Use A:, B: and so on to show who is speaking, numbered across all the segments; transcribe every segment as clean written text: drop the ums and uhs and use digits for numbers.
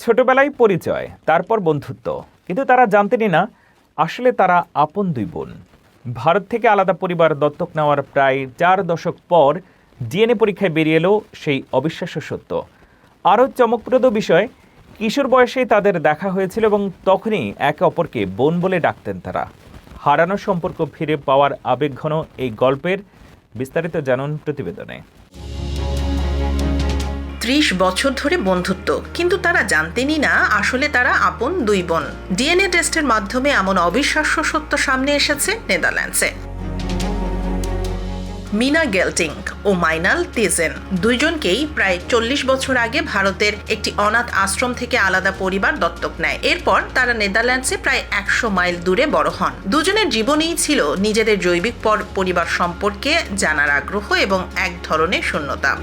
A: ছোটবেলায় পরিচয়, তারপর বন্ধুত্ব, কিন্তু তারা জানতেনই না আসলে তারা আপন দুই বোন। ভারত থেকে আলাদা পরিবার দত্তক নেওয়ার প্রায় 4 দশক পর ডিএনএ পরীক্ষায় বেরিয়ে এলো সেই অবিশ্বাস্য সত্য। আরও চমকপ্রদ বিষয়, কিশোর বয়সেই তাদের দেখা হয়েছিল এবং তখনই একে অপরকে বোন বলে ডাকতেন তারা। হারানো সম্পর্ক ফিরে পাওয়ার আবেগঘন এই গল্পের বিস্তারিত জানুন প্রতিবেদনে।
B: 30 বছর ধরে বন্ধুত্ব, কিন্তু তারা জানতেনই না আসলে তারা আপন দুই বোন। ডিএনএ টেস্টের মাধ্যমে এমন অবিশ্বাস্য সত্য সামনে এসেছে নেদারল্যান্ডসে। মিনা গেল্টিং ও মাইনাল তেজেন দুইজনকেই প্রায় 40 বছর আগে ভারতের একটি অনাথ আশ্রম থেকে আলাদা পরিবার দত্তক নেয়। এরপর তারা নেদারল্যান্ডসে প্রায় 100 মাইল দূরে বড় হন। দুজনের জীবনেই ছিল নিজেদের জৈবিক পরিবার সম্পর্কে জানার আগ্রহ এবং এক ধরনের শূন্যতা।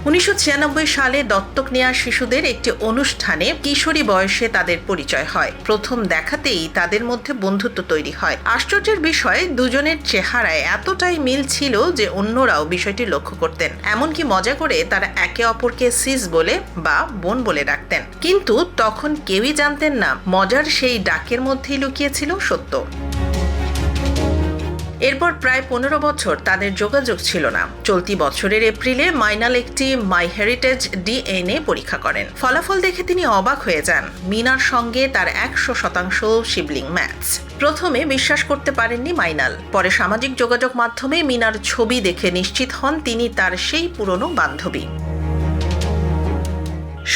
B: 1996 সালে দত্তক নেওয়া শিশুদের একটি অনুষ্ঠানে কিশোরী বয়সে তাদের পরিচয় হয়। প্রথম দেখাতেই তাদের মধ্যে বন্ধুত্ব তৈরি হয়। আশ্চর্যের বিষয়, দুজনের চেহারায় এতটাই মিল ছিল যে অন্যরাও বিষয়টি লক্ষ্য করতেন। এমনকি মজা করে তারা একে অপরকে সিস বলে বা বোন বলে ডাকতেন। কিন্তু তখন কেউই জানতেন না মজার সেই ডাকের মধ্যেই লুকিয়েছিল সত্য। এরপর প্রায় 15 বছর তাদের যোগাযোগ ছিল না। চলতি বছরের এপ্রিলে মাইনাল একটি মাইহেরিটেজ ডিএনএ পরীক্ষা করেন। ফলাফল দেখে তিনি অবাক হয়ে যান। মিনার সঙ্গে তার 100% সিবলিং ম্যাচ। প্রথমে বিশ্বাস করতে পারেননি মাইনাল। পরে সামাজিক যোগাযোগ মাধ্যমে মিনার ছবি দেখে নিশ্চিত হন তিনি তার সেই পুরনো বান্ধবী।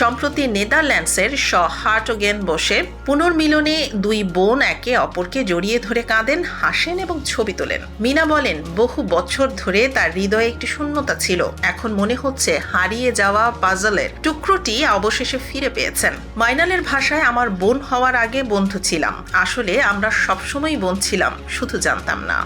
B: সম্প্রতি নেদারল্যান্ডসের হার্টগেন বসে পুনর্মিলনে দুই বোন একে অপরকে জড়িয়ে ধরে কাঁদেন, হাসেন এবং ছবি তোলেন। মিনা বলেন, বহু বছর ধরে তার হৃদয়ে একটি শূন্যতা ছিল। এখন মনে হচ্ছে হারিয়ে যাওয়া পাজলের টুকরোটি অবশেষে ফিরে পেয়েছেন। মাইনালের ভাষায়, আমার বোন হওয়ার আগে বন্ধু ছিলাম। আসলে আমরা সবসময় বোন ছিলাম, শুধু জানতাম না।